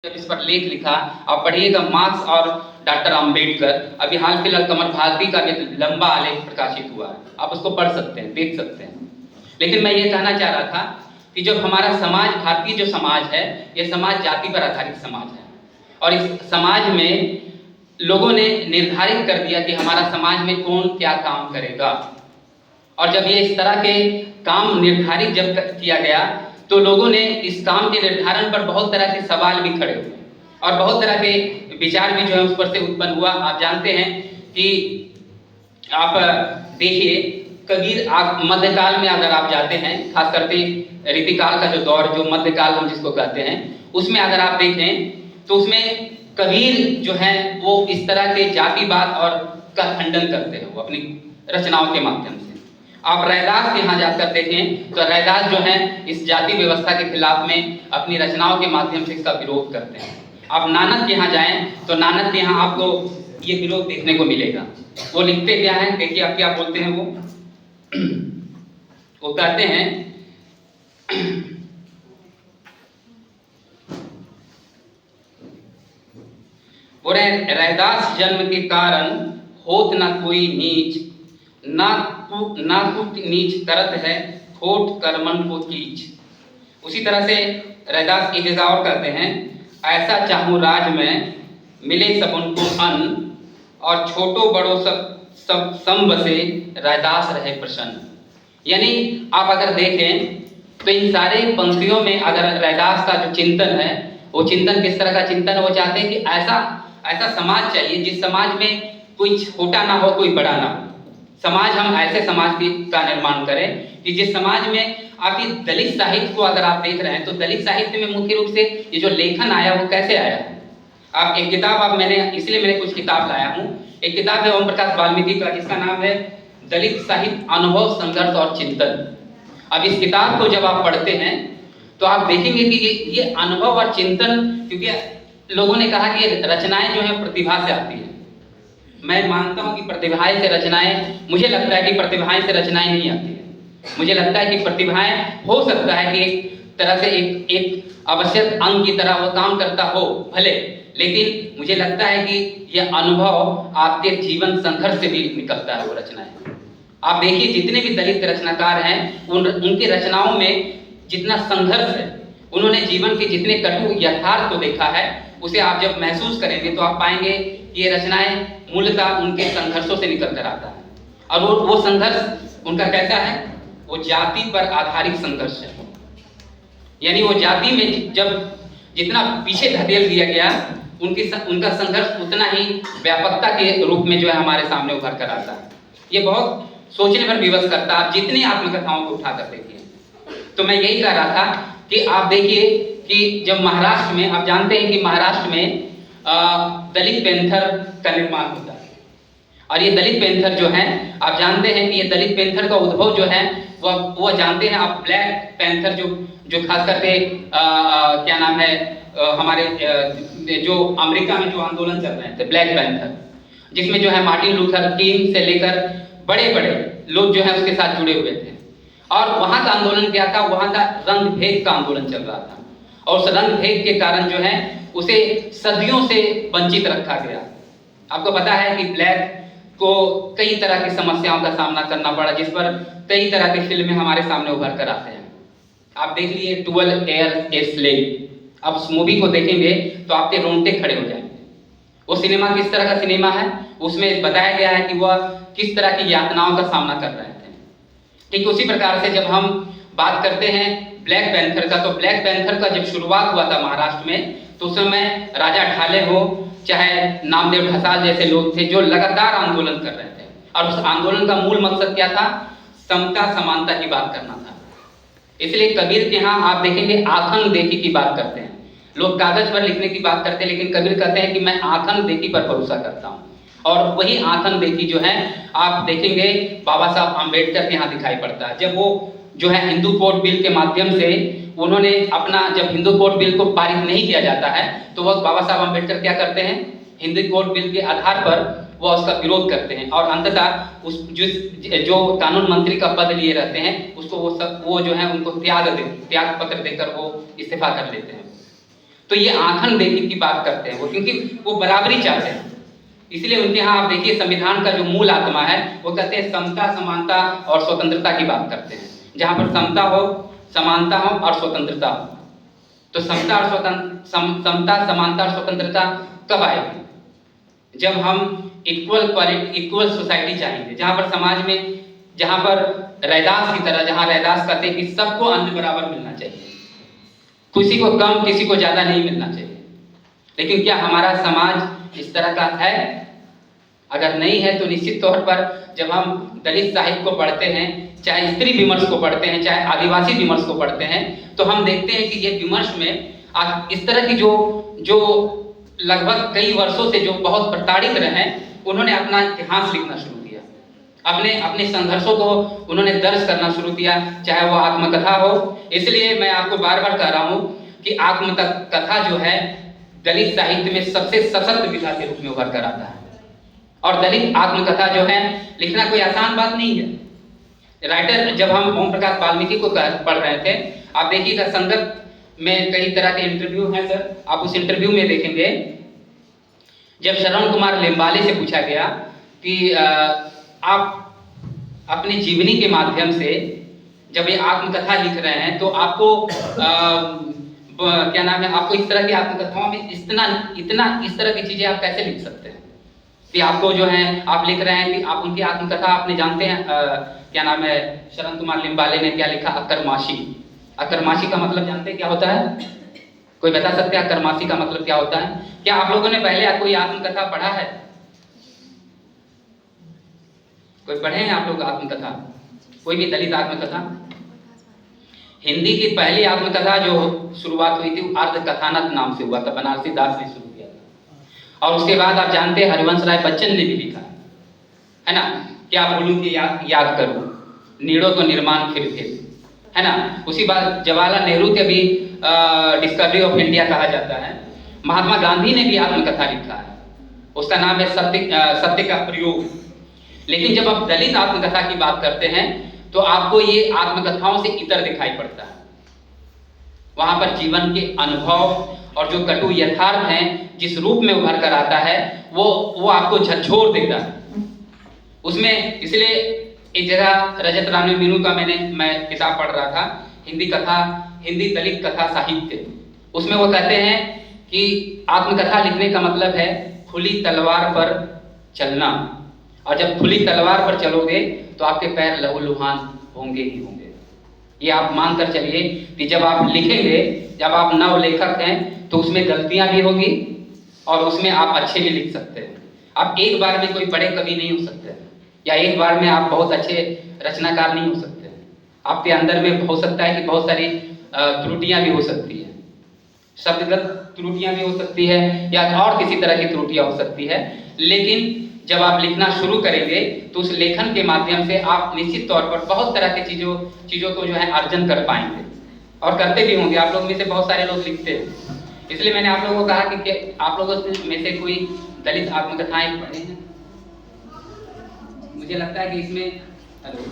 जब इस पर लेख लिखा, आप पढ़िएगा, मार्क्स और डॉक्टर अंबेडकर। अभी हाल फिलहाल कमल भारती का भी लंबा आलेख प्रकाशित हुआ है, आप उसको पढ़ सकते हैं, देख सकते हैं। लेकिन मैं ये कहना चाह रहा था कि जब हमारा समाज, भारतीय जो समाज है, ये समाज जाति पर आधारित समाज है और इस समाज में लोगों ने निर्धारित कर दिया कि हमारा समाज में कौन क्या काम करेगा। और जब ये इस तरह के काम निर्धारित जब किया गया तो लोगों ने इस काम के निर्धारण पर बहुत तरह के सवाल भी खड़े हुए और बहुत तरह के विचार भी जो है उस पर से उत्पन्न हुआ। आप जानते हैं कि आप देखिए, कबीर, आप मध्यकाल में अगर आप जाते हैं, खास करके रीतिकाल का जो दौर, जो मध्यकाल हम जिसको कहते हैं, उसमें अगर आप देखें तो उसमें कबीर जो है वो इस तरह के जातिवाद और का खंडन करते हैं वो अपनी रचनाओं के माध्यम से। आप रैदास के यहाँ जाकर देखें तो रैदास जो है इस जाति व्यवस्था के खिलाफ में अपनी रचनाओं के माध्यम से इसका विरोध करते हैं। आप नानक के यहाँ जाएं तो नानक के यहाँ आपको ये विरोध देखने को मिलेगा। वो लिखते क्या है, देखिए आप क्या बोलते हैं। वो कहते हैं, वो रैदास जन्म के कारण होत न कोई नीच, ना कुछ नीच करत है, खोट कर्मन को कीच। उसी तरह से रैदास एक जगह और कहते हैं, ऐसा चाहूं राज में मिले सब उनको अन्न, और छोटो बड़ो सब संब से रैदास रहे प्रसन्न। यानी आप अगर देखें तो इन सारे पंक्तियों में अगर रैदास का जो चिंतन है, वो चिंतन किस तरह का चिंतन, वो चाहते हैं कि ऐसा समाज चाहिए जिस समाज में कोई छोटा ना हो, कोई बड़ा ना हो। समाज, हम ऐसे समाज का निर्माण करें कि जिस समाज में आप ये दलित साहित्य को अगर आप देख रहे हैं तो दलित साहित्य में मुख्य रूप से ये जो लेखन आया वो कैसे आया है। आप एक किताब, आप मैंने कुछ किताब लाया हूँ। एक किताब है ओम प्रकाश वाल्मीकि का, जिसका नाम है दलित साहित्य अनुभव, संघर्ष और चिंतन। अब इस किताब को जब आप पढ़ते हैं तो आप देखेंगे कि ये अनुभव और चिंतन, क्योंकि लोगों ने कहा कि ये रचनाएं जो है प्रतिभा से आती है। मैं मानता हूं कि प्रतिभाएं से रचनाएं, मुझे लगता है कि प्रतिभाएं से रचनाएं नहीं आती है। मुझे लगता है कि प्रतिभाएं, हो सकता है कि एक तरह से एक आवश्यक अंग की तरह वो काम करता हो भले, लेकिन मुझे लगता है कि यह अनुभव आपके जीवन संघर्ष से भी निकलता है वो रचनाएं। आप देखिए, जितने भी दलित रचनाकार हैं उनकी रचनाओं में जितना संघर्ष है, उन्होंने जीवन के जितने कटु यथार्थ को देखा है, उसे आप जब महसूस करेंगे तो आप पाएंगे कि ये रचनाएं मूलतः उनके संघर्षों से निकल कर आता है। और वो संघर्ष उनका कैसा है, वो जाति पर आधारित संघर्ष है। यानी वो जाति में जब जितना पीछे धकेल दिया गया, उनका संघर्ष उतना ही व्यापकता के रूप में जो है हमारे सामने उभर कर आता है। ये बहुत सोचने पर विवश करता है। आप जितनी आत्मकथाओं को उठाकर देखिए, तो मैं यही कह रहा था कि आप देखिए कि जब महाराष्ट्र में, आप जानते हैं कि महाराष्ट्र में दलित पैंथर का निर्माण होता है। और ये दलित पैंथर जो है, आप जानते हैं कि ये दलित पैंथर का उद्भव जो है वो जानते हैं आप, ब्लैक पैंथर जो खास करके क्या नाम है, हमारे जो अमेरिका में जो आंदोलन चल रहे थे, ब्लैक पैंथर, जिसमें जो है मार्टिन लूथर किंग से लेकर बड़े बड़े लोग जो है उसके साथ जुड़े हुए थे। और वहां का आंदोलन क्या था, वहां का रंग भेद का आंदोलन चल रहा था। और उस रंग भेद के कारण जो है उसे सदियों से वंचित रखा गया। आपको पता है कि ब्लैक को कई तरह की समस्याओं का सामना करना पड़ा, जिस पर कई तरह की फिल्में हमारे सामने उभर कर आते हैं। आप देख लिए 12 Years a Slave, आप उस मूवी को देखेंगे तो आपके रोंगटे खड़े हो जाएंगे। वो सिनेमा किस तरह का सिनेमा है, उसमें बताया गया है कि वह किस तरह की यातनाओं का सामना कर रहे थे। ठीक उसी प्रकार से जब हम बात करते हैं ब्लैक पैंथर का, तो ब्लैक पैंथर का जब शुरुआत हुआ था महाराष्ट्र में, तो उस समय राजा ढाले हो, चाहे नामदेव ढसाल जैसे लोग थे जो लगातार आंदोलन कर रहे थे। और उस आंदोलन का मूल मकसद क्या था, समता समानता की बात करना था। इसलिए कबीर के यहाँ आप देखेंगे आखन देखी की बात करते हैं। लोग कागज पर लिखने की बात करते हैं, लेकिन कबीर कहते हैं कि मैं आखन देखी पर भरोसा करता हूँ। और वही आखन देखी जो है आप देखेंगे बाबा साहब आम्बेडकर के यहाँ दिखाई पड़ता है। जब वो जो है हिंदू कोड बिल के माध्यम से उन्होंने अपना, जब हिंदू कोड बिल को पारित नहीं किया जाता है तो वह बाबा साहब आम्बेडकर क्या करते हैं, हिंदू कोड बिल के आधार पर वो उसका विरोध करते हैं और अंततः उस जो कानून मंत्री का पद लिए रहते हैं उसको वो जो है उनको त्याग पत्र देकर वो इस्तीफा कर लेते हैं। तो ये आंखन देखी की बात करते हैं वो, क्योंकि वो बराबरी चाहते हैं। इसलिए उनके यहाँ आप देखिए संविधान का जो मूल आत्मा है वो कहते हैं समता, समानता और स्वतंत्रता की बात करते हैं। जहाँ पर समता हो, समानता हो और स्वतंत्रता हो। तो समता और समता, समानता और स्वतंत्रता कब आएगी? जब हम इक्वल सोसाइटी चाहेंगे, जहाँ पर समाज में, जहाँ पर रैदास की तरह, जहाँ रैदास कहते हैं कि सबको अन्न बराबर मिलना चाहिए, किसी को कम किसी को ज्यादा नहीं मिलना चाहिए। लेकिन क्या हमारा समाज इस तरह का है? अगर नहीं है तो निश्चित तौर पर जब हम दलित साहित्य को पढ़ते हैं, चाहे स्त्री विमर्श को पढ़ते हैं, चाहे आदिवासी विमर्श को पढ़ते हैं, तो हम देखते हैं कि ये विमर्श में इस तरह की जो लगभग कई वर्षों से जो बहुत प्रताड़ित रहे, उन्होंने अपना इतिहास लिखना शुरू किया, अपने संघर्षों को उन्होंने दर्ज करना शुरू किया, चाहे वो आत्मकथा हो। इसलिए मैं आपको बार बार कह रहा हूँ कि आत्मकथा जो है दलित साहित्य में सबसे सशक्त विधा के रूप में उभर कर आता है। और दलित आत्मकथा जो है लिखना कोई आसान बात नहीं है। राइटर, जब हम ओम प्रकाश वाल्मीकि को पढ़ रहे थे, आप देखिएगा संगत में कई तरह के इंटरव्यू हैं सर, आप उस इंटरव्यू में देखेंगे जब श्रवण कुमार लिम्बाले से पूछा गया कि आप अपनी जीवनी के माध्यम से जब ये आत्मकथा लिख रहे हैं तो आपको क्या नाम है, आपको इस तरह की आत्मकथाओं में इतना इस तरह की चीजें आप कैसे लिख सकते हैं कि आपको जो है आप लिख रहे हैं कि आप उनकी आत्मकथा आपने जानते हैं क्या नाम है, श्रवण कुमार लिम्बाले ने क्या लिखा, अकरमाशी। अकरमाशी का मतलब जानते हैं क्या होता है? कोई बता सकते हैं अकरमाशी का मतलब क्या होता है? क्या आप लोगों ने पहले कोई आत्मकथा पढ़ा है? कोई पढ़े हैं आप लोग आत्मकथा? कोई भी दलित आत्मकथा? हिंदी की पहली आत्मकथा जो शुरुआत हुई थी वो अर्ध कथानक नाम से हुआ था, बनारसी दास ने शुरू किया था। और उसके बाद आप जानते हैं हरिवंश राय बच्चन ने भी लिखा है ना, क्या बोलूं कि याद करूं, नीड़ों तो निर्माण फिर है ना। उसी बाद जवाहरलाल नेहरू के भी डिस्कवरी ऑफ इंडिया कहा जाता है। महात्मा गांधी ने भी आत्मकथा लिखा है, उसका नाम है सत्य का प्रयोग। लेकिन जब आप दलित आत्मकथा की बात करते हैं तो आपको ये आत्मकथाओं से इतर दिखाई पड़ता है। वहां पर जीवन के अनुभव और जो कटु यथार्थ हैं जिस रूप में उभर कर आता है वो आपको झकझोर देता है उसमें। इसलिए एक जगह रजत रानी मीनू का मैं किताब पढ़ रहा था, हिंदी दलित कथा साहित्य, उसमें वो कहते हैं कि आत्मकथा लिखने का मतलब है खुली तलवार पर चलना, और जब खुली तलवार पर चलोगे तो आपके पैर लहूलुहान होंगे ही होंगे। ये आप मानकर चलिए कि जब आप लिखेंगे, जब आप नव लेखक हैं तो उसमें गलतियां भी होगी और उसमें आप अच्छे भी लिख सकते हैं। आप एक बार में कोई बड़े कवि नहीं हो सकते, या एक बार में आप बहुत अच्छे रचनाकार नहीं हो सकते। आपके अंदर में हो सकता है कि बहुत सारी त्रुटियां भी हो सकती है, शब्दगत त्रुटियां भी हो सकती है या और किसी तरह की त्रुटियां हो सकती है। लेकिन जब आप लिखना शुरू करेंगे तो उस लेखन के माध्यम से आप निश्चित तौर पर बहुत तरह की चीजों को जो है अर्जन कर पाएंगे, और करते भी होंगे। आप लोग में से बहुत सारे लोग लिखते हैं। इसलिए मैंने आप लोगों को कहा कि आप लोगों में से कोई दलित आत्मकथाएं पढ़े हैं? मुझे लगता है कि इसमें हेलो